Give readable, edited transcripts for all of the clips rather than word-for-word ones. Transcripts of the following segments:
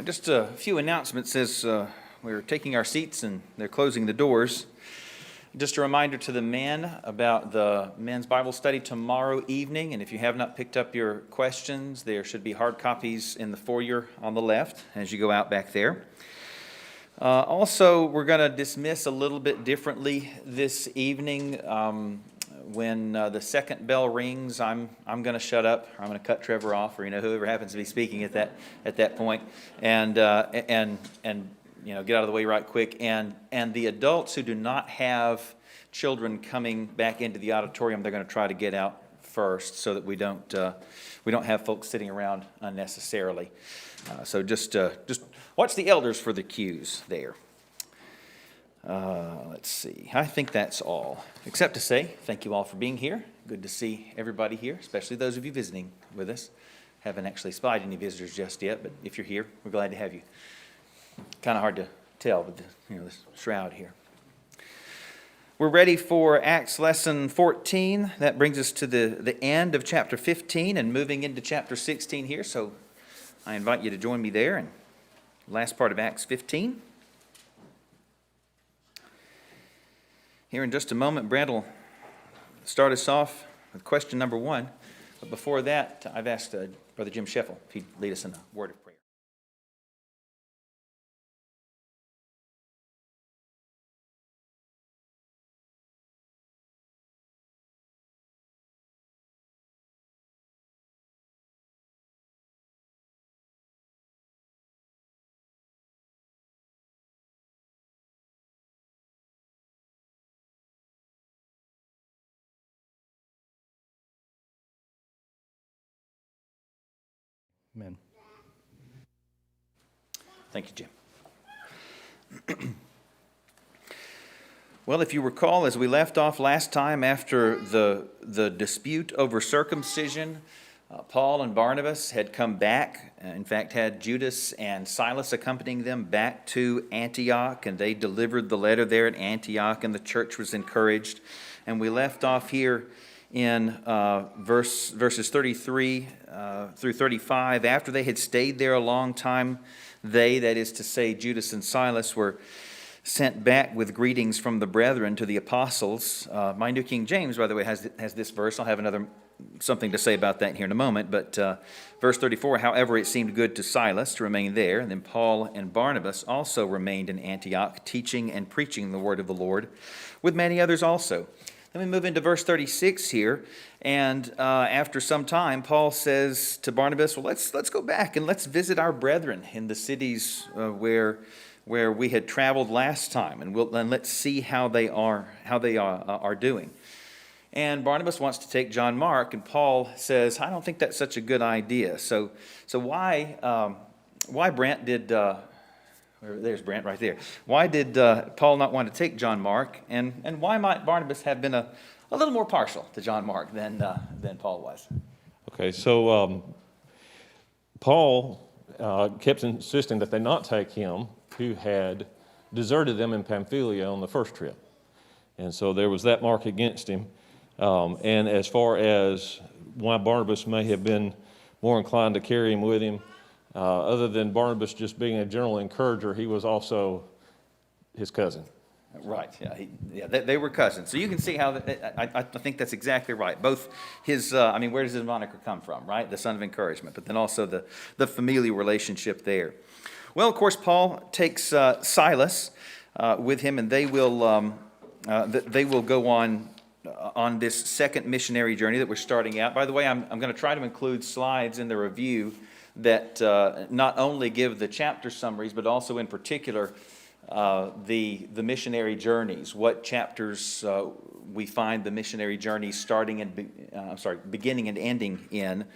Just a few announcements as we're taking our seats and they're closing the doors. Just a reminder to the men about the men's Bible study tomorrow evening. And if you have not picked up your questions, there should be hard copies in the foyer on the left as you go out back there. Also, we're going to dismiss a little bit differently this evening. When the second bell rings, I'm going to shut up. Or I'm going to cut Trevor off, or whoever happens to be speaking at that point, and get out of the way right quick. And the adults who do not have children coming back into the auditorium, they're going to try to get out first, so that we don't have folks sitting around unnecessarily. So just watch the elders for the cues there. Let's see. I think that's all, except to say thank you all for being here. Good to see everybody here, especially those of you visiting with us. Haven't actually spied any visitors just yet, but if you're here, we're glad to have you. Kind of hard to tell with this shroud here. We're ready for Acts lesson 14. That brings us to the end of chapter 15 and moving into chapter 16 here. So I invite you to join me there in the last part of Acts 15. Here in just a moment, Brent will start us off with question number 1. But before that, I've asked Brother Jim Sheffel if he'd lead us in a word of prayer. Amen. Thank you, Jim. Well, if you recall, as we left off last time after the dispute over circumcision, Paul and Barnabas had come back, in fact had Judas and Silas accompanying them back to Antioch, and they delivered the letter there at Antioch, and the church was encouraged. And we left off here in verses 33 through 35. After they had stayed there a long time, they, that is to say Judas and Silas, were sent back with greetings from the brethren to the apostles. My New King James, by the way, has this verse. I'll have something to say about that here in a moment. But verse 34, however, it seemed good to Silas to remain there. And then Paul and Barnabas also remained in Antioch, teaching and preaching the word of the Lord, with many others also. Then we move into verse 36 here, and after some time, Paul says to Barnabas, well, let's go back and let's visit our brethren in the cities where we had traveled last time, and let's see how they are doing. And Barnabas wants to take John Mark, and Paul says, I don't think that's such a good idea. So why Brent did... There's Brent right there. Why did Paul not want to take John Mark, and why might Barnabas have been a little more partial to John Mark than Paul was? Okay, so Paul kept insisting that they not take him, who had deserted them in Pamphylia on the first trip. And so there was that mark against him. And as far as why Barnabas may have been more inclined to carry him with him, other than Barnabas just being a general encourager, he was also his cousin. Right, they were cousins. So you can see how, I think that's exactly right. Both his, where does his moniker come from, right? The son of encouragement, but then also the familial relationship there. Well, of course, Paul takes Silas with him, and they will go on this second missionary journey that we're starting out. By the way, I'm going to try to include slides in the review that not only give the chapter summaries, but also in particular the missionary journeys, what chapters we find the missionary journeys beginning and ending in.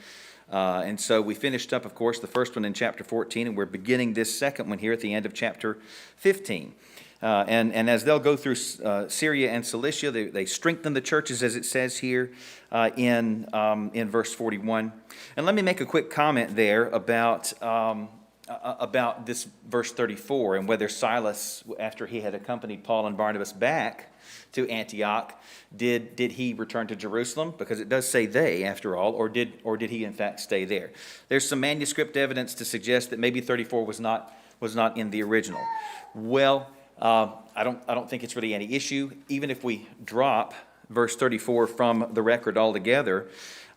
And so we finished up, of course, the first one in chapter 14, and we're beginning this second one here at the end of chapter 15. And as they'll go through Syria and Cilicia, they strengthen the churches, as it says here in verse 41. And let me make a quick comment there about about this verse 34 and whether Silas, after he had accompanied Paul and Barnabas back to Antioch, did he return to Jerusalem? Because it does say they, after all, or did he in fact stay there? There's some manuscript evidence to suggest that maybe 34 was not in the original. Well, I don't think it's really any issue. Even if we drop verse 34 from the record altogether,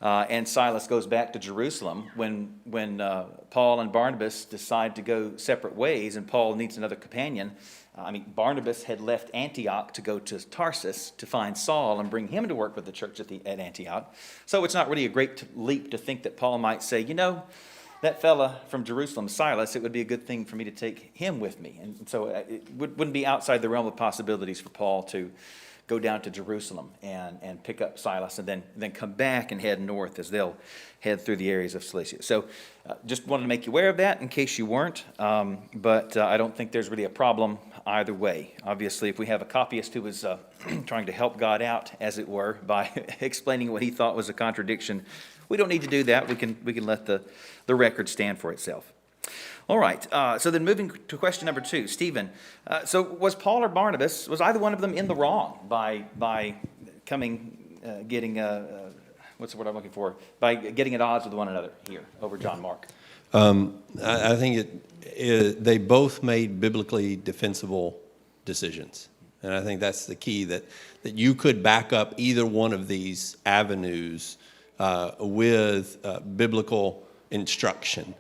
and Silas goes back to Jerusalem when Paul and Barnabas decide to go separate ways, and Paul needs another companion. Barnabas had left Antioch to go to Tarsus to find Saul and bring him to work with the church at Antioch. So it's not really a great leap to think that Paul might say, that fella from Jerusalem, Silas, it would be a good thing for me to take him with me. And so it wouldn't be outside the realm of possibilities for Paul to go down to Jerusalem and pick up Silas and then come back and head north as they'll head through the areas of Cilicia. So just wanted to make you aware of that in case you weren't. But I don't think there's really a problem either way. Obviously, if we have a copyist who was trying to help God out, as it were, by explaining what he thought was a contradiction, we don't need to do that. We can let the record stand for itself. All right, so then moving to question number 2. Stephen, so was Paul or Barnabas, was either one of them in the wrong by getting, what's the word I'm looking for, by getting at odds with one another here over John Mark? I think they both made biblically defensible decisions. And I think that's the key, that you could back up either one of these avenues with biblical instruction.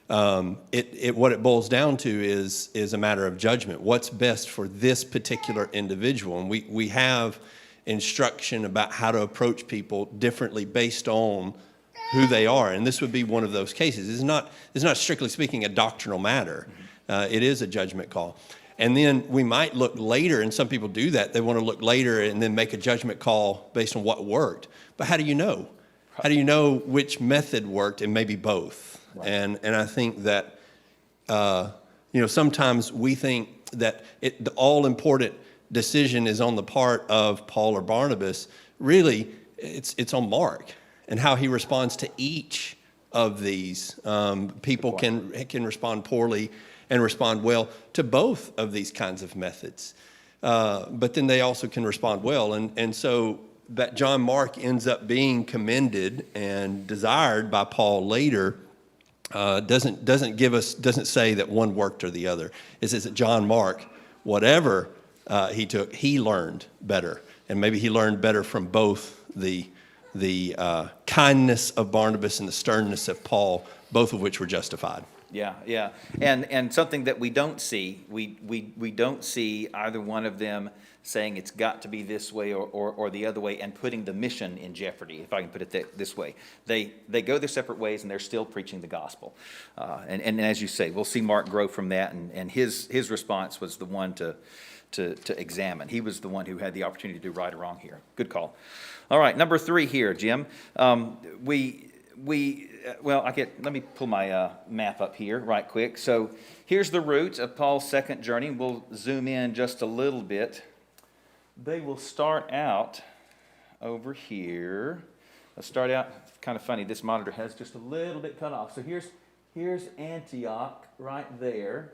What it boils down to is a matter of judgment. What's best for this particular individual? And we have instruction about how to approach people differently based on who they are. And this would be one of those cases. It's not strictly speaking a doctrinal matter. It is a judgment call. And then we might look later, and some people do that. They want to look later and then make a judgment call based on what worked. But how do you know? How do you know which method worked, and maybe both? Right. And I think that, sometimes we think that the all-important decision is on the part of Paul or Barnabas. Really, it's on Mark and how he responds to each of these. People can respond poorly and respond well to both of these kinds of methods. But then they also can respond well. And so that John Mark ends up being commended and desired by Paul later doesn't say that one worked or the other. It says that John Mark, whatever he took, he learned better. And maybe he learned better from both the kindness of Barnabas and the sternness of Paul, both of which were justified. Yeah. And something that we don't see, we don't see either one of them saying it's got to be this way or the other way and putting the mission in jeopardy, if I can put it this way. They go their separate ways and they're still preaching the gospel. And as you say, we'll see Mark grow from that, and his response was the one to examine. He was the one who had the opportunity to do right or wrong here. Good call. All right, number 3 here, Jim. Let me pull my map up here right quick. So here's the route of Paul's second journey. We'll zoom in just a little bit. They will start out over here. Let's start out, it's kind of funny, this monitor has just a little bit cut off. So here's Antioch right there.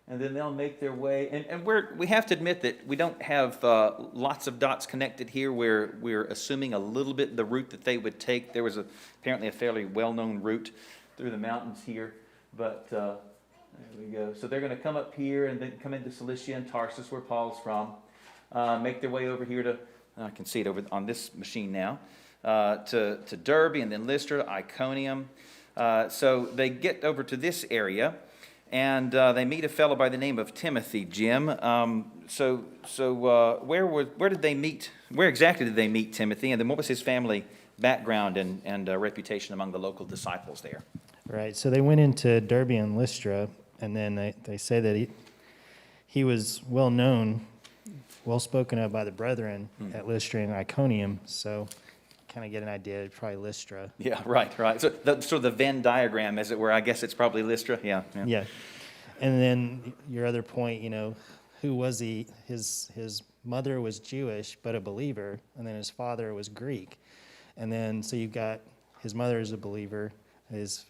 And then they'll make their way, and we have to admit that we don't have lots of dots connected here. We're assuming a little bit the route that they would take. There was apparently a fairly well-known route through the mountains here, but there we go. So they're going to come up here and then come into Cilicia and Tarsus, where Paul's from, make their way over here to, I can see it over on this machine now, to Derbe and then Lystra, Iconium. So they get over to this area. And they meet a fellow by the name of Timothy, Jim. Where did they meet? Where exactly did they meet Timothy? And then what was his family background and reputation among the local disciples there? Right. So they went into Derbe and Lystra, and then they say that he was well known, well spoken of by the brethren at Lystra and Iconium. So kind of get an idea, probably Lystra. Yeah, right. So sort of the Venn diagram, as it were. I guess it's probably Lystra. Yeah. And then your other point, who was he? His mother was Jewish, but a believer, and then his father was Greek. And then so you've got his mother is a believer, his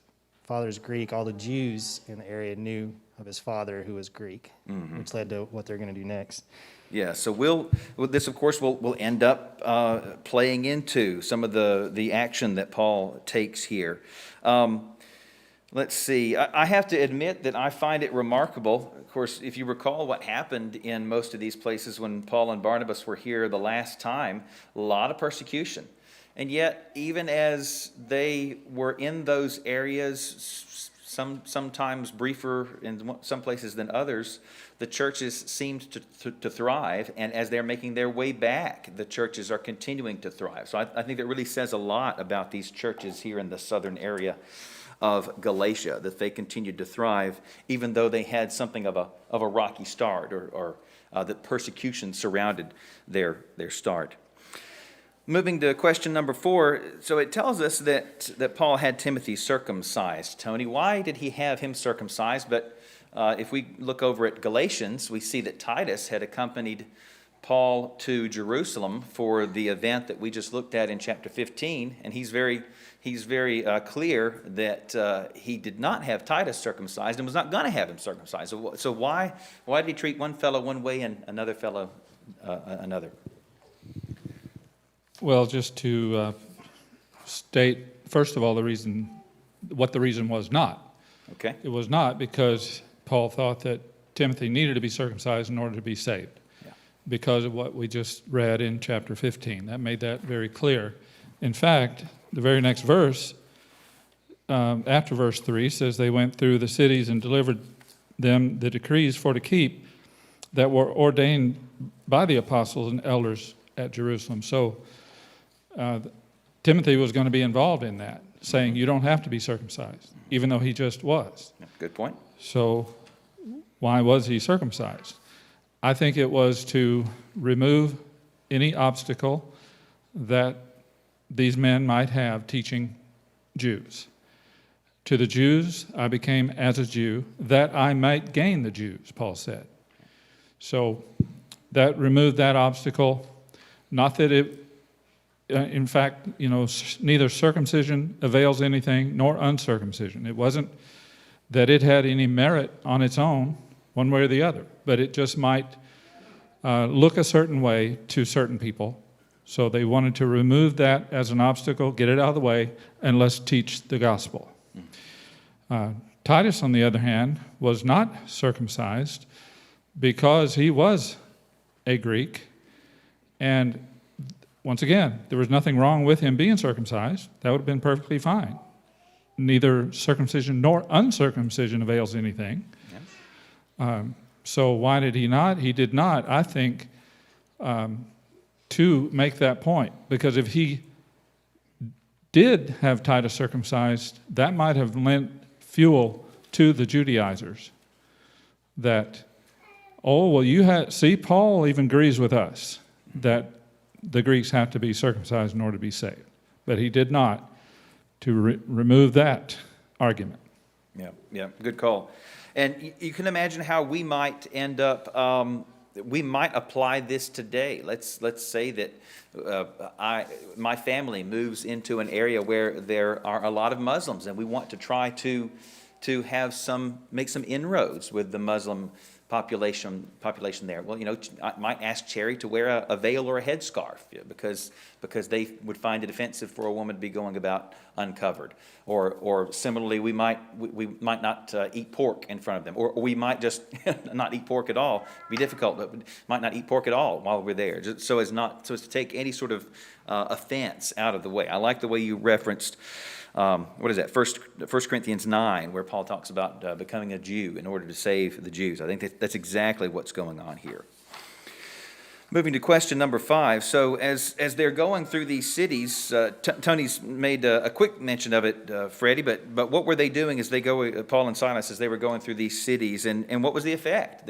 father's Greek, all the Jews in the area knew of his father who was Greek, which led to what they're going to do next. Yeah, so this, of course, will end up playing into some of the action that Paul takes here. Let's see. I have to admit that I find it remarkable. Of course, if you recall what happened in most of these places when Paul and Barnabas were here the last time, a lot of persecution. And yet, even as they were in those areas, sometimes briefer in some places than others, the churches seemed to thrive. And as they're making their way back, the churches are continuing to thrive. So I think that really says a lot about these churches here in the southern area of Galatia, that they continued to thrive, even though they had something of a rocky start, or that persecution surrounded their start. Moving to question number 4, so it tells us that Paul had Timothy circumcised. Tony, why did he have him circumcised? But if we look over at Galatians, we see that Titus had accompanied Paul to Jerusalem for the event that we just looked at in chapter 15, and he's very clear that he did not have Titus circumcised and was not going to have him circumcised. So why did he treat one fellow one way and another fellow another? Well, just to state, first of all, what the reason was not. Okay. It was not because Paul thought that Timothy needed to be circumcised in order to be saved, because of what we just read in chapter 15. That made that very clear. In fact, the very next verse, after verse 3, says they went through the cities and delivered them the decrees for to keep that were ordained by the apostles and elders at Jerusalem. So Timothy was going to be involved in that, saying you don't have to be circumcised, even though he just was. Good point. So why was he circumcised? I think it was to remove any obstacle that these men might have teaching Jews. To the Jews, I became as a Jew, that I might gain the Jews, Paul said. So that removed that obstacle. Not that it, in fact, neither circumcision avails anything nor uncircumcision. It wasn't that it had any merit on its own, one way or the other, but it just might look a certain way to certain people. So they wanted to remove that as an obstacle, get it out of the way, and let's teach the gospel. Titus, on the other hand, was not circumcised because he was a Greek. And once again, there was nothing wrong with him being circumcised. That would have been perfectly fine. Neither circumcision nor uncircumcision avails anything. So why did he not? He did not, I think, to make that point. Because if he did have Titus circumcised, that might have lent fuel to the Judaizers. That, see, Paul even agrees with us that the Greeks have to be circumcised in order to be saved. But he did not, to remove that argument. Yeah, good call. And you can imagine how we might end up, we might apply this today. Let's say that my family moves into an area where there are a lot of Muslims, and we want to try to make some inroads with the Muslim population there. Well, I might ask Cherry to wear a veil or a headscarf because they would find it offensive for a woman to be going about uncovered. Or similarly, we might not eat pork in front of them, or we might just not eat pork at all. It'd be difficult, but might not eat pork at all while we're there, just so as to take any sort of offense out of the way. I like the way you referenced. What is that? 1 Corinthians 9, where Paul talks about becoming a Jew in order to save the Jews. I think that's exactly what's going on here. Moving to question number 5. So as they're going through these cities, Tony's made a quick mention of it, Freddie, but what were they doing as they go, Paul and Silas, as they were going through these cities, and what was the effect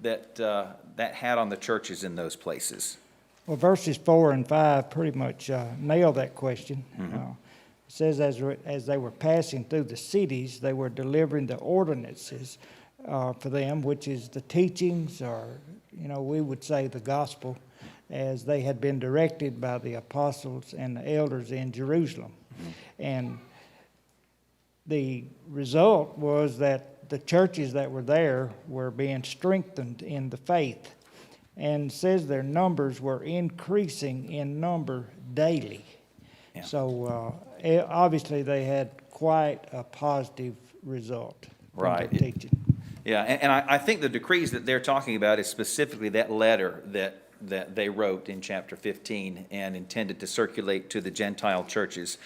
that had on the churches in those places? Well, verses 4 and 5 pretty much nail that question. Mm-hmm. It says, as they were passing through the cities, they were delivering the ordinances for them, which is the teachings, or, we would say the gospel, as they had been directed by the apostles and the elders in Jerusalem. Mm-hmm. And the result was that the churches that were there were being strengthened in the faith, and says their numbers were increasing in number daily. Yeah. So obviously they had quite a positive result from their Right. teaching. Yeah, and I think the decrees that they're talking about is specifically that letter that they wrote in chapter 15 and intended to circulate to the Gentile churches.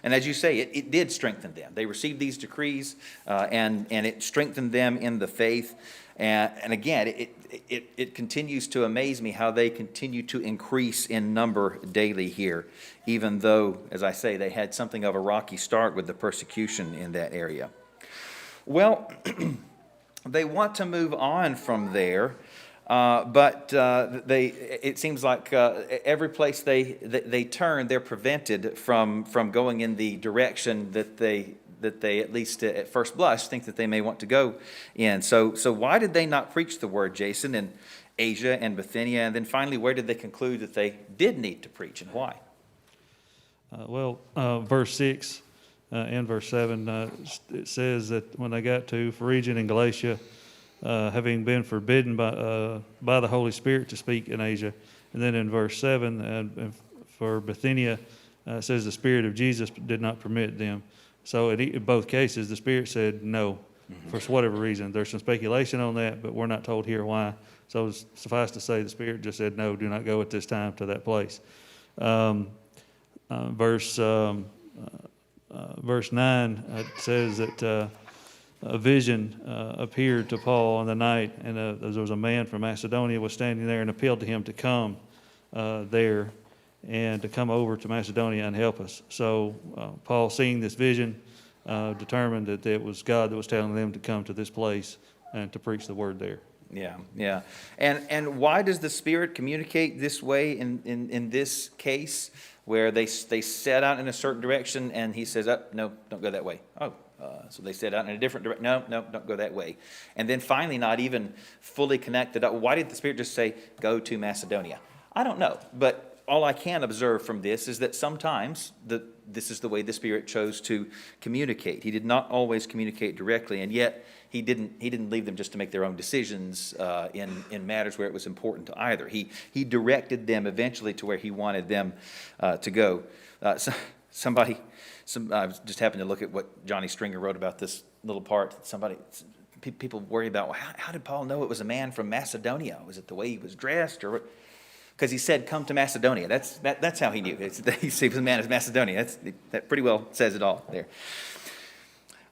And as you say, it did strengthen them. They received these decrees, and it strengthened them in the faith. And again, it continues to amaze me how they continue to increase in number daily here, even though, as I say, they had something of a rocky start with the persecution in that area. Well, they want to move on from there, but it seems like every place they turn, they're prevented from going in the direction that they at least at first blush think that they may want to go in. So why did they not preach the word, Jason, in Asia and Bithynia? And then finally, where did they conclude that they did need to preach, and why? Verse 6 and verse 7, it says that when they got to Phrygia and Galatia, having been forbidden by the Holy Spirit to speak in Asia. And then in verse 7, and for Bithynia, it says the Spirit of Jesus did not permit them. So in both cases, the Spirit said no, for whatever reason. There's some speculation on that, but we're not told here why. So suffice to say, the Spirit just said no, do not go at this time to that place. Verse 9 it says that a vision appeared to Paul in the night, and there was a man from Macedonia was standing there and appealed to him to come there and to come over to Macedonia and help us. So Paul, seeing this vision, determined that it was God that was telling them to come to this place and to preach the word there. Yeah. And why does the Spirit communicate this way in this case, where they set out in a certain direction and he says, oh, no, don't go that way. So they set out in a different direction. No, don't go that way. And then finally, not even fully connected up. Why did the Spirit just say, go to Macedonia? I don't know. But all I can observe from this is that sometimes this is the way the Spirit chose to communicate. He did not always communicate directly, and yet he didn't leave them just to make their own decisions in matters where it was important to either. He directed them eventually to where he wanted them to go. I just happened to look at what Johnny Stringer wrote about this little part. People worry about, well, how did Paul know it was a man from Macedonia? Was it the way he was dressed, or because he said, come to Macedonia. That's how he knew. He said the man is Macedonia. That pretty well says it all there.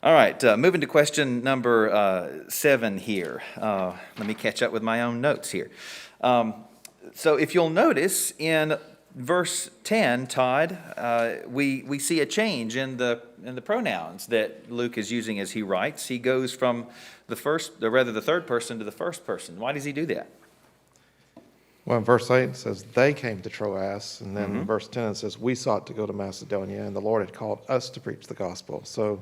All right, moving to question number 7 here. Let me catch up with my own notes here. So if you'll notice in verse 10, Todd, we see a change in the pronouns that Luke is using as he writes. He goes from the third person to the first person. Why does he do that? Well, in verse 8 it says, they came to Troas, and then in verse 10 it says, we sought to go to Macedonia, and the Lord had called us to preach the gospel. So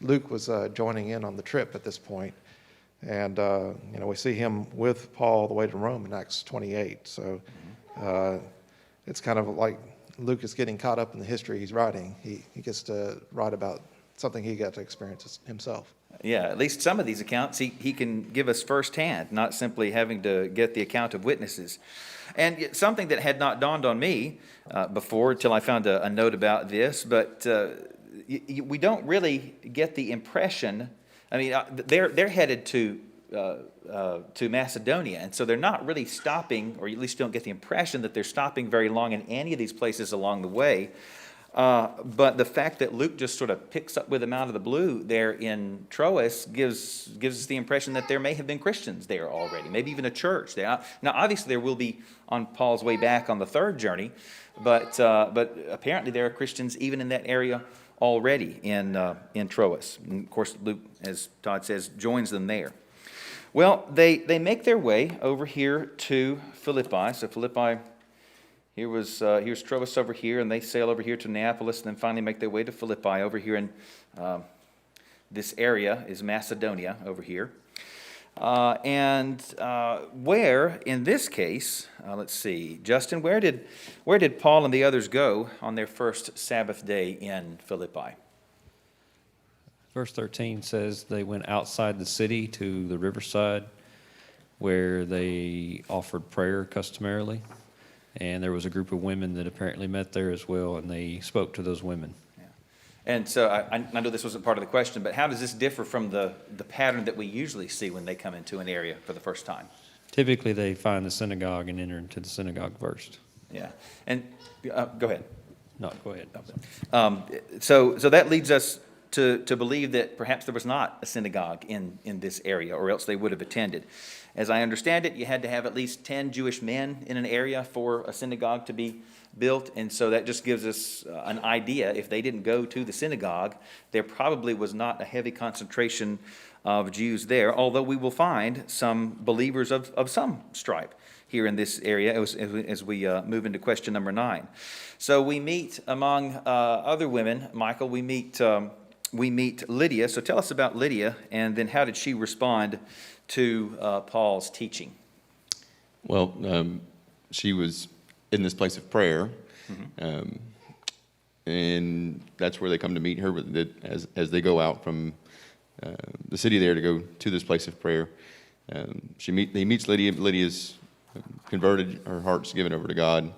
Luke was joining in on the trip at this point, and we see him with Paul all the way to Rome in Acts 28. So it's kind of like Luke is getting caught up in the history he's writing. He gets to write about something he got to experience himself. Yeah, at least some of these accounts he can give us firsthand, not simply having to get the account of witnesses. And something that had not dawned on me before until I found a note about this, but we don't really get the impression. I mean, they're headed to Macedonia, and so they're not really stopping, or at least don't get the impression that they're stopping very long in any of these places along the way. But the fact that Luke just sort of picks up with them out of the blue there in Troas gives us the impression that there may have been Christians there already, maybe even a church there. Now, obviously, there will be on Paul's way back on the third journey, but apparently there are Christians even in that area already in Troas. And of course, Luke, as Todd says, joins them there. Well, they make their way over here to Philippi. So Philippi. Here's Troas over here, and they sail over here to Neapolis, and then finally make their way to Philippi. Over here in this area is Macedonia over here. Where, in this case, let's see, Justin, where did Paul and the others go on their first Sabbath day in Philippi? Verse 13 says they went outside the city to the riverside where they offered prayer customarily. And there was a group of women that apparently met there as well, and they spoke to those women. Yeah. And so I know this wasn't part of the question, but how does this differ from the pattern that we usually see when they come into an area for the first time? Typically, they find the synagogue and enter into the synagogue first. Yeah. And go ahead. No, go ahead. So that leads us to believe that perhaps there was not a synagogue in this area, or else they would have attended. As I understand it, you had to have at least 10 Jewish men in an area for a synagogue to be built, and so that just gives us an idea. If they didn't go to the synagogue, there probably was not a heavy concentration of Jews there, although we will find some believers of some stripe here in this area as we move into question number 9. So we meet among other women, Michael, we meet Lydia. So tell us about Lydia, and then how did she respond to Paul's teaching? Well, she was in this place of prayer, and that's where they come to meet her as they go out from the city there to go to this place of prayer. He meets Lydia. Lydia's converted, her heart's given over to God,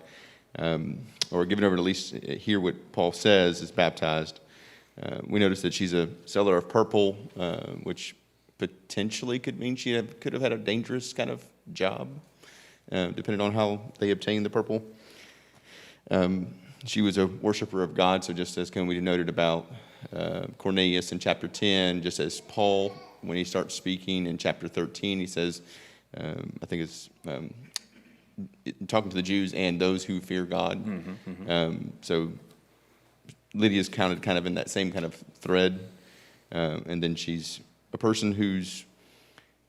or given over to at least hear what Paul says, is baptized. We notice that she's a seller of purple, which potentially could mean she could have had a dangerous kind of job, depending on how they obtained the purple. She was a worshiper of God, so just as we noted about Cornelius in chapter 10, just as Paul, when he starts speaking in chapter 13, he says, I think it's talking to the Jews and those who fear God. So Lydia's counted kind of in that same kind of thread, and then she's a person who's,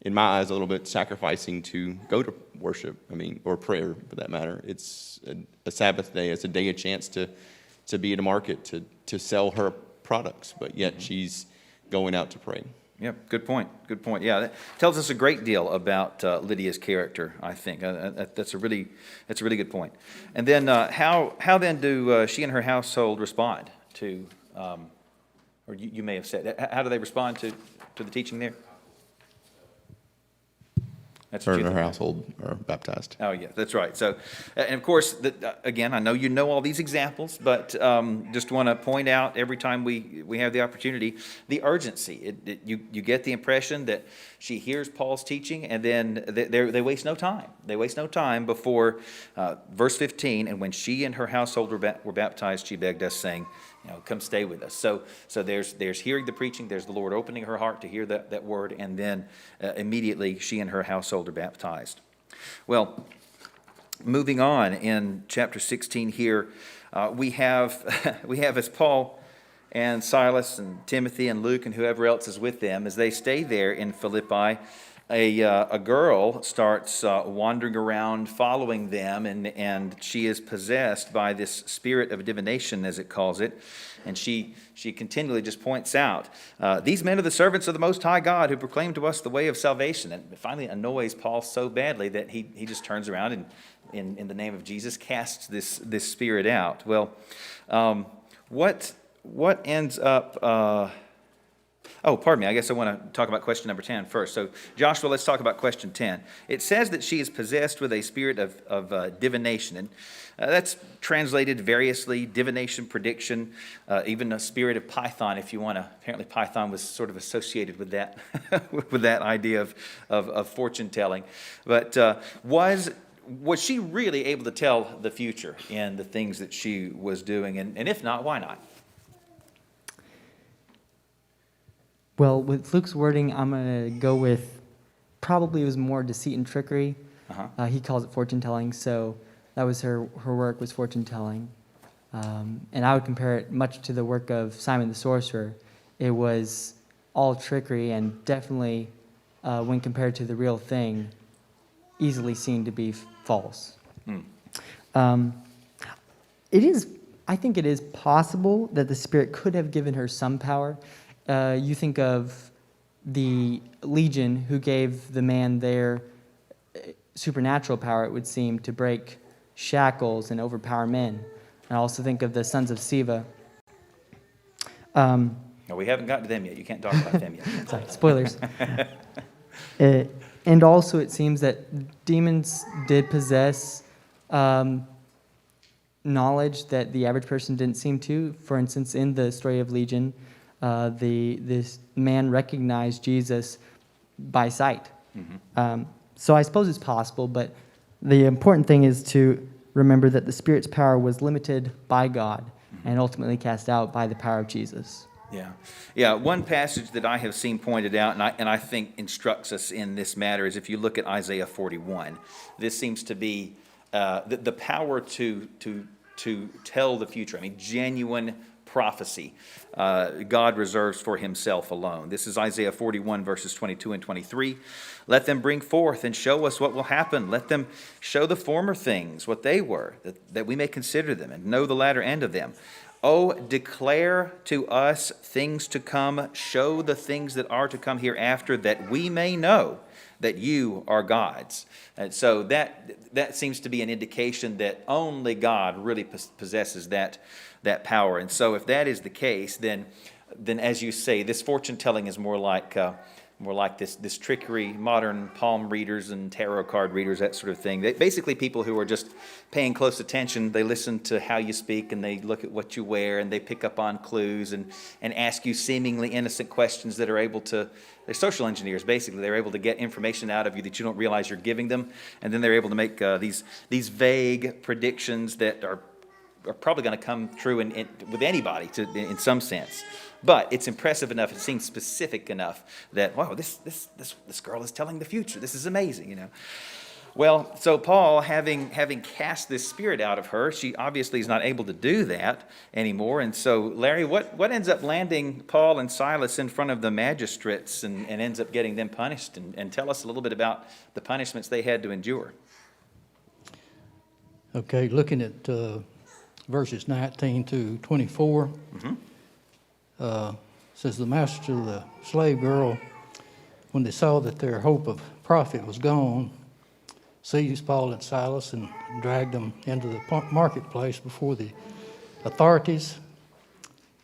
in my eyes, a little bit sacrificing to go to worship, or prayer for that matter. It's a Sabbath day. It's a day of chance to be at a market, to sell her products, but yet she's going out to pray. Yep, good point. Good point. Yeah, that tells us a great deal about Lydia's character, I think. That's a really good point. And then how then do she and her household respond to, or you may have said, how do they respond to the teaching there? That's Her what and you her think. household are baptized. Oh, yeah, that's right. So, and of course, again, I know you know all these examples, but just want to point out every time we have the opportunity, the urgency. You get the impression that she hears Paul's teaching, and then they waste no time. They waste no time before verse 15, and when she and her household were baptized, she begged us, saying, come stay with us. So there's hearing the preaching, there's the Lord opening her heart to hear that word, and then immediately she and her household are baptized. Well, moving on in chapter 16 here, we have as Paul and Silas and Timothy and Luke and whoever else is with them, as they stay there in Philippi, a girl starts wandering around following them, and she is possessed by this spirit of divination, as it calls it. And she continually just points out, these men are the servants of the Most High God who proclaim to us the way of salvation. And it finally annoys Paul so badly that he just turns around and, in the name of Jesus, casts this spirit out. Well, what ends up... Oh, pardon me. I guess I want to talk about question number 10 first. So, Joshua, let's talk about question 10. It says that she is possessed with a spirit of divination. And that's translated variously, divination, prediction, even a spirit of Python, if you want to. Apparently, Python was sort of associated with that, with that idea of fortune telling. But was she really able to tell the future in the things that she was doing? And if not, why not? Well, with Luke's wording, I'm going to go with probably it was more deceit and trickery. He calls it fortune telling, so that was her work was fortune telling. And I would compare it much to the work of Simon the Sorcerer. It was all trickery and definitely, when compared to the real thing, easily seen to be false. I think it is possible that the Spirit could have given her some power. You think of the legion who gave the man their supernatural power, it would seem, to break shackles and overpower men. I also think of the sons of Siva. No, we haven't gotten to them yet. You can't talk about them yet. Sorry, spoilers. And also, it seems that demons did possess knowledge that the average person didn't seem to. For instance, in the story of Legion, this man recognized Jesus by sight. So I suppose it's possible, but the important thing is to remember that the Spirit's power was limited by God and ultimately cast out by the power of Jesus. Yeah. One passage that I have seen pointed out, and I think instructs us in this matter, is if you look at Isaiah 41. This seems to be the power to tell the future. I mean, genuine prophecy. God reserves for himself alone. This is Isaiah 41, verses 22 and 23. Let them bring forth and show us what will happen. Let them show the former things, what they were, that we may consider them and know the latter end of them. Oh, declare to us things to come. Show the things that are to come hereafter, that we may know that you are God's. And so that seems to be an indication that only God really possesses that power. And so if that is the case, then as you say, this fortune telling is more like this trickery, modern palm readers and tarot card readers, that sort of thing. Basically people who are just paying close attention. They listen to how you speak, and they look at what you wear, and they pick up on clues and ask you seemingly innocent questions that are able to, they're social engineers, basically. They're able to get information out of you that you don't realize you're giving them, and then they're able to make these vague predictions that are probably going to come true with anybody in some sense. But it's impressive enough, it seems specific enough that, wow, this girl is telling the future. This is amazing, you know. Well, so Paul, having cast this spirit out of her, she obviously is not able to do that anymore. And so, Larry, what ends up landing Paul and Silas in front of the magistrates and ends up getting them punished? And tell us a little bit about the punishments they had to endure. Okay, looking at verses 19 to 24. Says the master of the slave girl, when they saw that their hope of profit was gone, seized Paul and Silas and dragged them into the marketplace before the authorities,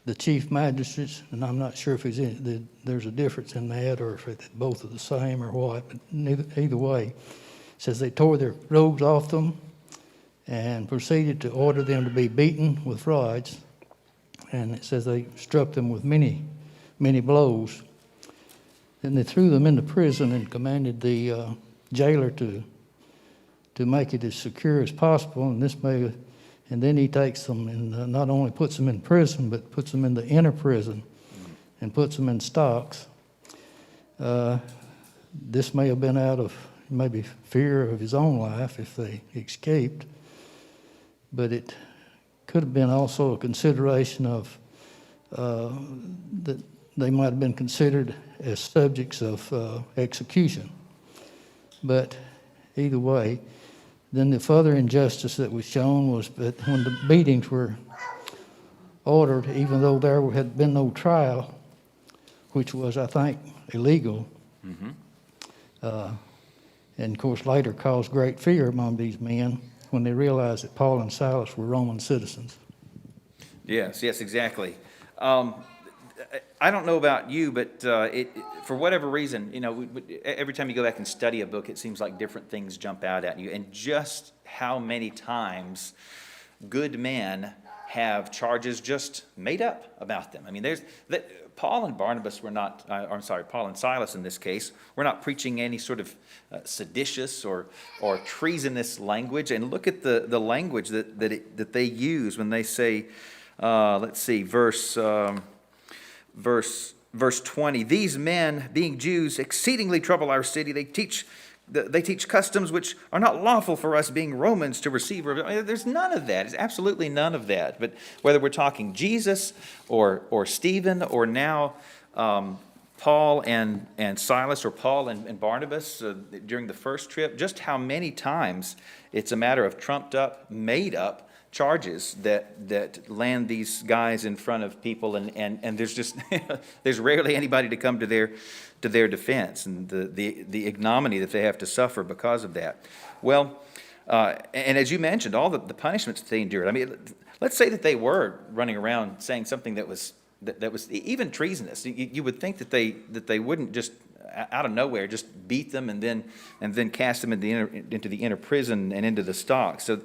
the chief magistrates, and I'm not sure if there's a difference in that or if both are the same or what, but either way, it says they tore their robes off them and proceeded to order them to be beaten with rods. And it says they struck them with many, many blows. Then they threw them into prison and commanded the jailer to make it as secure as possible. And then he takes them and not only puts them in prison, but puts them in the inner prison and puts them in stocks. This may have been out of maybe fear of his own life if they escaped, but it could have been also a consideration of that they might have been considered as subjects of execution. But either way, then the further injustice that was shown was that when the beatings were ordered, even though there had been no trial, which was, I think, illegal, and of course later caused great fear among these men when they realized that Paul and Silas were Roman citizens. Yes, exactly. I don't know about you, but for whatever reason, you know, every time you go back and study a book, it seems like different things jump out at you. And just how many times good men have charges just made up about them. I mean, Paul and Barnabas were not, Paul and Silas in this case, were not preaching any sort of seditious or treasonous language. And look at the language that they use when they say, let's see, verse 20. These men, being Jews, exceedingly trouble our city. They teach customs which are not lawful for us, being Romans, to receive. There's none of that. It's absolutely none of that. But whether we're talking Jesus or Stephen or now Paul and Silas or Paul and Barnabas during the first trip, just how many times it's a matter of trumped up, made up charges that land these guys in front of people, and there's just there's rarely anybody to come to their defense, and the ignominy that they have to suffer because of that. Well, and as you mentioned, all the punishments that they endured. I mean, let's say that they were running around saying something that was that was even treasonous. You would think that they wouldn't just out of nowhere just beat them and then cast them into the inner prison and into the stocks. So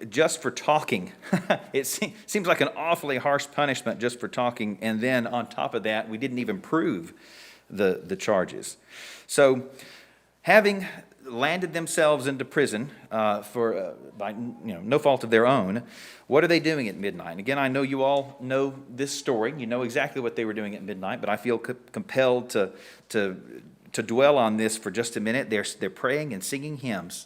just for talking, it seems like an awfully harsh punishment just for talking. And then on top of that, we didn't even prove the charges. So having landed themselves into prison by no fault of their own, what are they doing at midnight? And again, I know you all know this story. You know exactly what they were doing at midnight, but I feel compelled to dwell on this for just a minute. They're praying and singing hymns,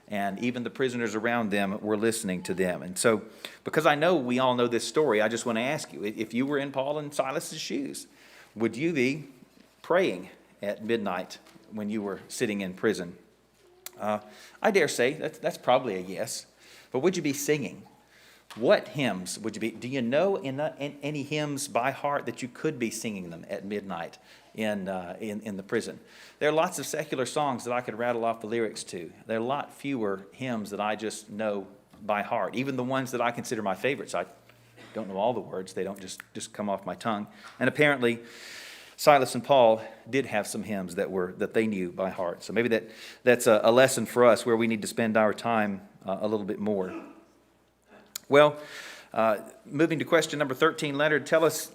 and even the prisoners around them were listening to them. And so, because I know we all know this story, I just want to ask you, if you were in Paul and Silas's shoes, would you be praying at midnight when you were sitting in prison? I dare say that's probably a yes. But would you be singing? What hymns would you be? Do you know any hymns by heart that you could be singing them at midnight in the prison? There are lots of secular songs that I could rattle off the lyrics to. There are a lot fewer hymns that I just know by heart. Even the ones that I consider my favorites, I don't know all the words. They don't just come off my tongue. And apparently, Silas and Paul did have some hymns that they knew by heart. So maybe that's a lesson for us where we need to spend our time a little bit more. Well, moving to question number 13, Leonard, tell us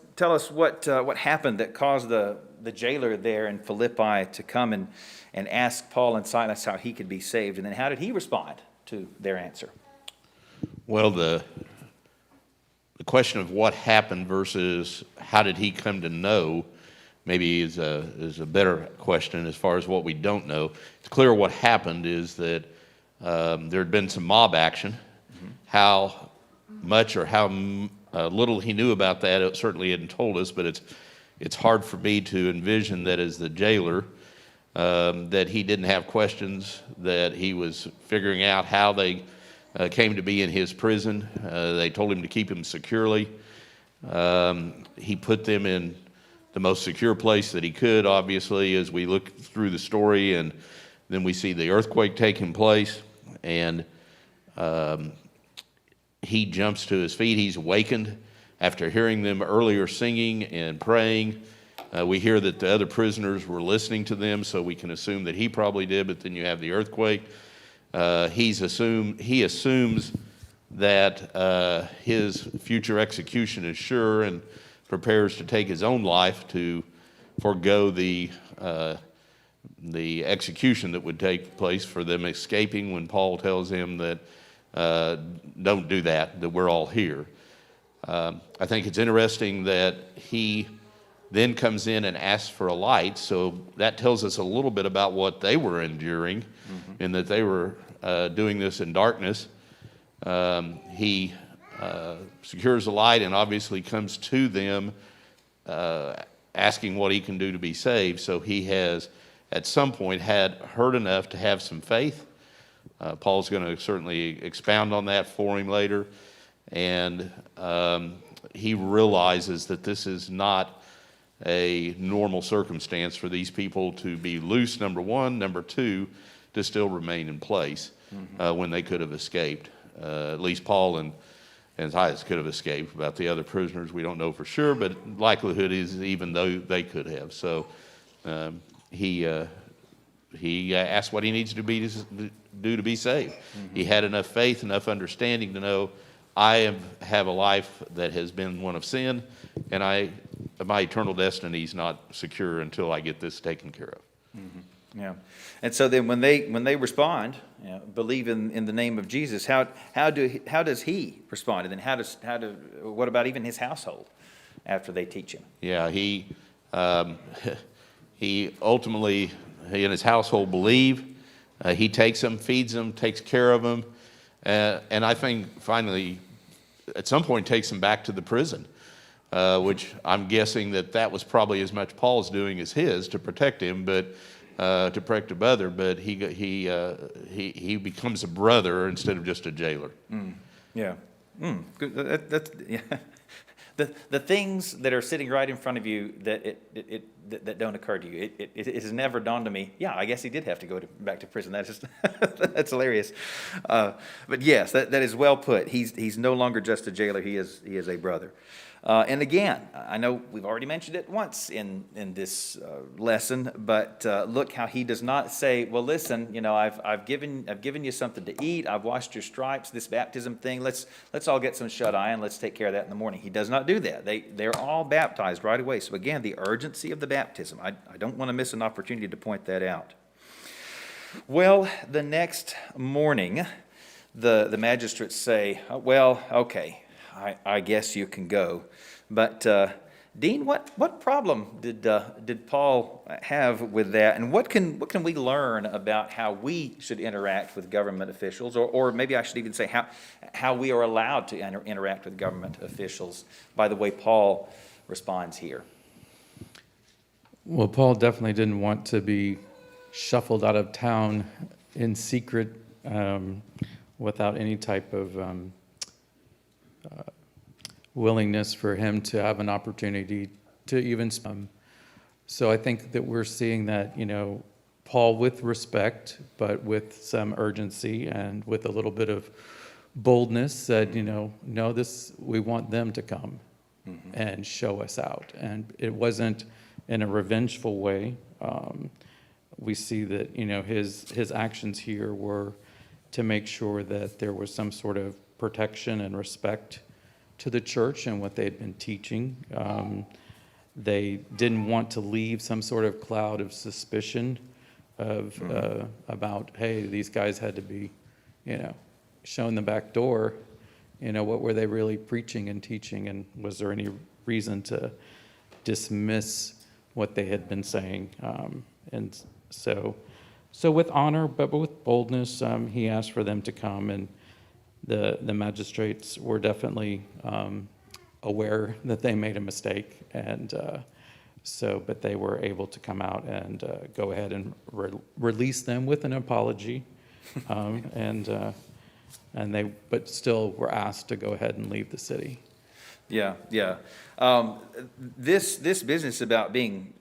what happened that caused the jailer there in Philippi to come and ask Paul and Silas how he could be saved, and then how did he respond to their answer? Well, the question of what happened versus how did he come to know maybe is a better question as far as what we don't know. It's clear what happened is that there had been some mob action. Mm-hmm. How much or how little he knew about that, it certainly hadn't told us, but it's hard for me to envision that as the jailer, that he didn't have questions, that he was figuring out how they came to be in his prison. They told him to keep him securely. He put them in the most secure place that he could, obviously, as we look through the story, and then we see the earthquake taking place, and he jumps to his feet. He's awakened after hearing them earlier singing and praying. We hear that the other prisoners were listening to them, so we can assume that he probably did, but then you have the earthquake. He assumes that his future execution is sure and prepares to take his own life to forego the execution that would take place for them escaping when Paul tells him that don't do that we're all here. I think it's interesting that he then comes in and asks for a light, so that tells us a little bit about what they were enduring, mm-hmm. in that they were doing this in darkness. He secures a light and obviously comes to them asking what he can do to be saved. So he has at some point had heard enough to have some faith. Paul's going to certainly expound on that for him later. And he realizes that this is not a normal circumstance for these people to be loose, number one. Number two, to still remain in place, mm-hmm. When they could have escaped. At least Paul and Silas could have escaped. About the other prisoners, we don't know for sure, but likelihood is even though they could have. So he asked what he needs to do to be saved. Mm-hmm. He had enough faith, enough understanding to know I have a life that has been one of sin, and my eternal destiny is not secure until I get this taken care of. Mm-hmm. Yeah, and so then when they respond, believe in the name of Jesus, how does he respond, and then what about even his household after they teach him? Yeah, he ultimately, he and his household believe. He takes them, feeds them, takes care of them, and I think finally, at some point, takes them back to the prison, which I'm guessing that was probably as much Paul's doing as his to protect him, but to protect a brother. But he becomes a brother instead of just a jailer. Yeah. Good. That's yeah. The things that are sitting right in front of you that don't occur to you, it has never dawned on me. Yeah, I guess he did have to go back to prison. That's just that's hilarious. But yes, that is well put. He's no longer just a jailer. He is a brother. And again, I know we've already mentioned it once in this lesson, but look how he does not say, well, listen, I've given you something to eat, I've washed your stripes, this baptism thing, let's all get some shut-eye and let's take care of that in the morning. He does not do that. They're all baptized right away. So again, the urgency of the baptism. I don't want to miss an opportunity to point that out. Well, the next morning, the magistrates say, well, okay, I guess you can go. But Dean, what problem did Paul have with that, and what can we learn about how we should interact with government officials, or maybe I should even say how we are allowed to interact with government officials by the way Paul responds here? Well, Paul definitely didn't want to be shuffled out of town in secret without any type of willingness for him to have an opportunity to even so I think that we're seeing that, Paul with respect, but with some urgency and with a little bit of boldness said, no, we want them to come and show us out. And it wasn't in a revengeful way. We see that, his actions here were to make sure that there was some sort of protection and respect to the church and what they had been teaching. They didn't want to leave some sort of cloud of suspicion of about, hey, these guys had to be, shown the back door. What were they really preaching and teaching, and was there any reason to dismiss what they had been saying? And so with honor, but with boldness, he asked for them to come, and the magistrates were definitely aware that they made a mistake, and but they were able to come out and go ahead and release them with an apology, but still were asked to go ahead and leave the city. Yeah. This business about being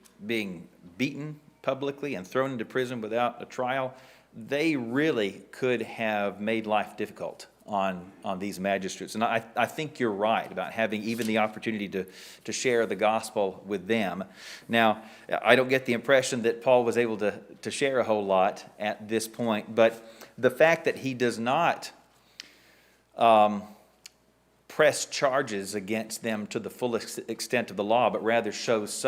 beaten publicly and thrown into prison without a trial, they really could have made life difficult on these magistrates. And I think you're right about having even the opportunity to share the gospel with them. Now, I don't get the impression that Paul was able to share a whole lot at this point, but the fact that he does not press charges against them to the full extent of the law, but rather shows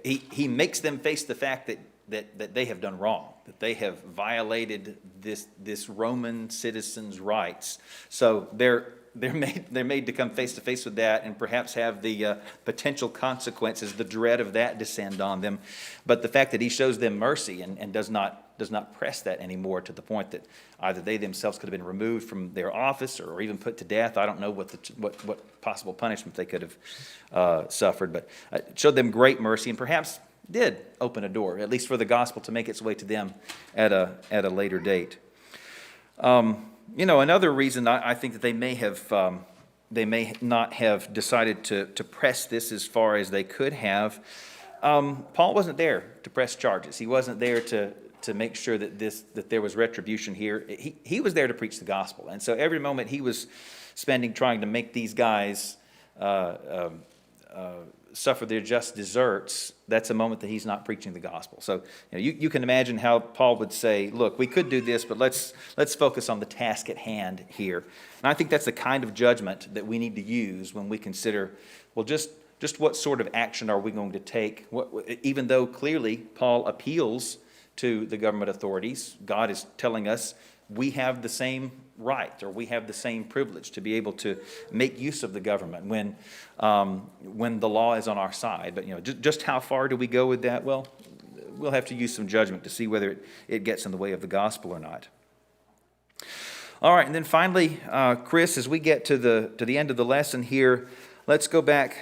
he makes them face the fact that they have done wrong, that they have violated this Roman citizen's rights. So they're made to come face to face with that, and perhaps have the potential consequences, the dread of that descend on them. But the fact that he shows them mercy and does not press that anymore, to the point that either they themselves could have been removed from their office or even put to death. I don't know what possible punishment they could have suffered, but it showed them great mercy, and perhaps did open a door, at least for the gospel to make its way to them at a later date. Another reason I think that they may not have decided to press this as far as they could have. Paul wasn't there to press charges. He wasn't there to make sure that there was retribution here. He was there to preach the gospel, and so every moment he was spending trying to make these guys suffer their just deserts, that's a moment that he's not preaching the gospel. So you can imagine how Paul would say, look, we could do this, but let's focus on the task at hand here. And I think that's the kind of judgment that we need to use when we consider, well, just what sort of action are we going to take? Even though clearly Paul appeals to the government authorities, God is telling us we have the same right, or we have the same privilege to be able to make use of the government when the law is on our side. But just how far do we go with that? Well, we'll have to use some judgment to see whether it gets in the way of the gospel or not. All right, and then finally, Chris, as we get to the end of the lesson here, let's go back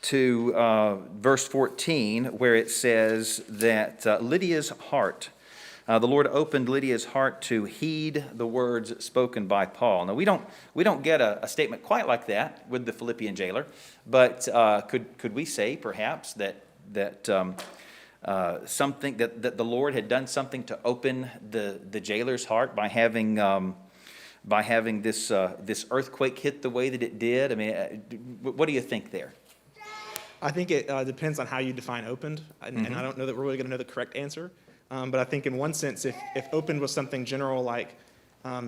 to verse 14, where it says that Lydia's heart. The Lord opened Lydia's heart to heed the words spoken by Paul. Now, we don't get a statement quite like that with the Philippian jailer, but could we say perhaps that something that the Lord had done something to open the jailer's heart by having this earthquake hit the way that it did? I mean, what do you think there? I think it depends on how you define opened, and I don't know that we're really going to know the correct answer. But I think in one sense, if opened was something general like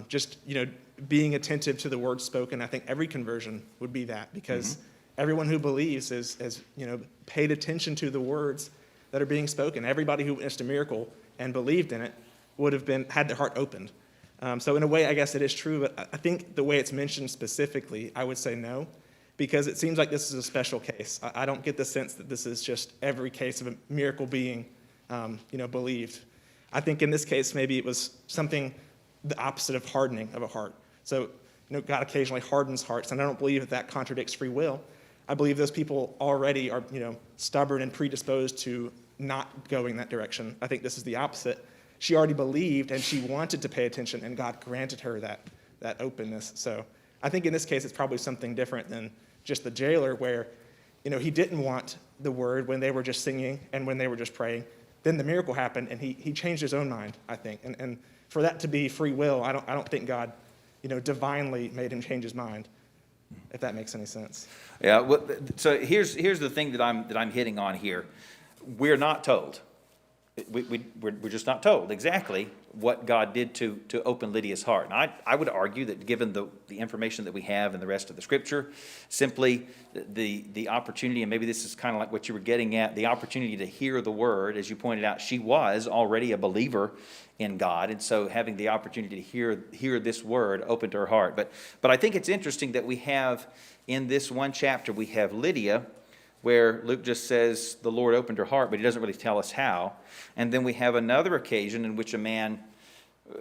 just being attentive to the words spoken, I think every conversion would be that, because everyone who believes is paid attention to the words that are being spoken. Everybody who witnessed a miracle and believed in it would have had their heart opened. So in a way, I guess it is true, but I think the way it's mentioned specifically, I would say no, because it seems like this is a special case. I don't get the sense that this is just every case of a miracle being, believed. I think in this case, maybe it was something the opposite of hardening of a heart. So, God occasionally hardens hearts, and I don't believe that contradicts free will. I believe those people already are, stubborn and predisposed to not going that direction. I think this is the opposite. She already believed, and she wanted to pay attention, and God granted her that openness. So I think in this case, it's probably something different than just the jailer, where, he didn't want the word when they were just singing and when they were just praying. Then the miracle happened, and he changed his own mind, I think. And for that to be free will, I don't think God, divinely made him change his mind, if that makes any sense. Yeah, well, so here's the thing that I'm hitting on here. We're not told. We're just not told exactly what God did to open Lydia's heart. And I would argue that given the information that we have in the rest of the Scripture, simply the opportunity, and maybe this is kind of like what you were getting at, the opportunity to hear the word, as you pointed out, she was already a believer in God, and so having the opportunity to hear this word opened her heart. But I think it's interesting that we have, in this one chapter, we have Lydia, where Luke just says the Lord opened her heart, but he doesn't really tell us how. And then we have another occasion in which a man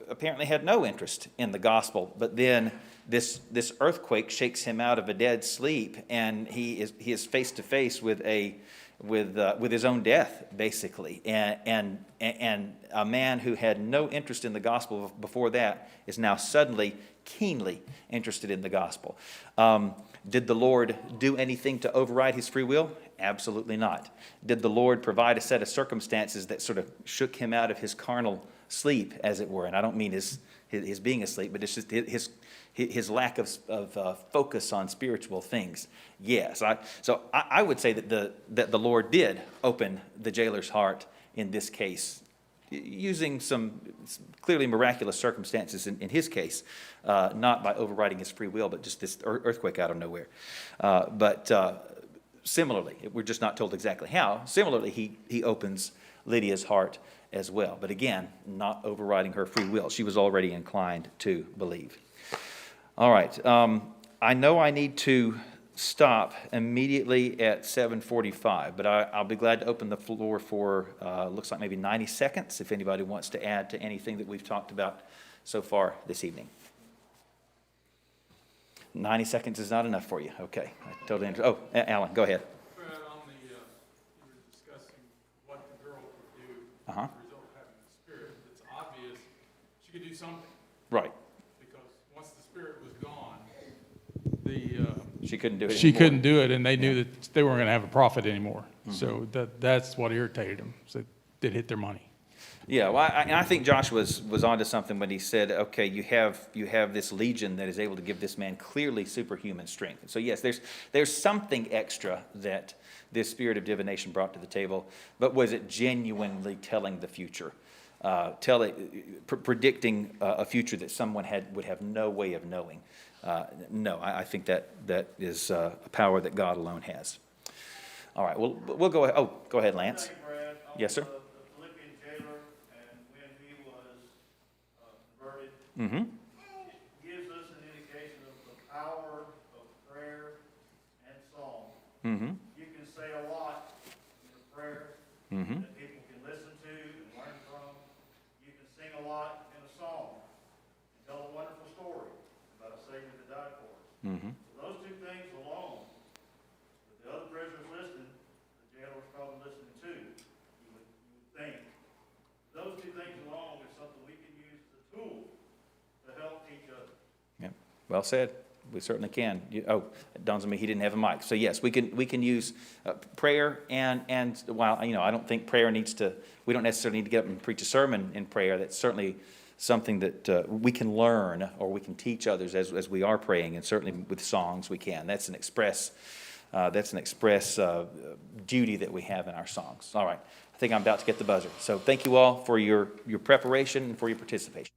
apparently had no interest in the gospel, but then this earthquake shakes him out of a dead sleep, and he is face to face with his own death, basically. And a man who had no interest in the gospel before that is now suddenly keenly interested in the gospel. Did the Lord do anything to override his free will? Absolutely not. Did the Lord provide a set of circumstances that sort of shook him out of his carnal sleep, as it were? And I don't mean his being asleep, but it's just his lack of focus on spiritual things. Yes. So I would say that the Lord did open the jailer's heart in this case, using some clearly miraculous circumstances in his case, not by overriding his free will, but just this earthquake out of nowhere. But similarly, we're just not told exactly how. Similarly, he opens Lydia's heart as well. But again, not overriding her free will. She was already inclined to believe. All right. I know I need to stop immediately at 7:45, but I'll be glad to open the floor for, looks like maybe 90 seconds, if anybody wants to add to anything that we've talked about so far this evening. 90 seconds is not enough for you. Okay. I totally understand. Oh, Alan, go ahead. Brad, you were discussing what the girl could do Uh-huh. as a result of having the Spirit. It's obvious she could do something, Right. because once the Spirit was gone, She couldn't do it she anymore. couldn't do it, and they knew that they weren't going to have a profit anymore. So that's what irritated them. So they hit their money. Yeah, well, I think Josh was onto something when he said, okay, you have this legion that is able to give this man clearly superhuman strength. So yes, there's something extra that this spirit of divination brought to the table, but was it genuinely telling the future, predicting a future that someone would have no way of knowing? No, I think that is a power that God alone has. All right, well, we'll go ahead. Oh, go ahead, Lance. Yes, sir. Mm-hmm. It gives us an indication of the power of prayer and song. Mm-hmm. You can say a lot in a prayer Mm-hmm. that people can listen to and learn from. You can sing a lot in a song and tell a wonderful story about a Savior that died for us. Mm-hmm. So those two things alone, with the other prisoners listening, the jailer was probably listening too, you would think. Those two things alone is something we can use as a tool to help each other. Yeah, well said. We certainly can. It dawns on me he didn't have a mic. So yes, we can use prayer and while I don't think prayer we don't necessarily need to get up and preach a sermon in prayer. That's certainly something that we can learn or we can teach others as we are praying, and certainly with songs we can. That's an express That's an express duty that we have in our songs. All right, I think I'm about to get the buzzer. So thank you all for your preparation and for your participation.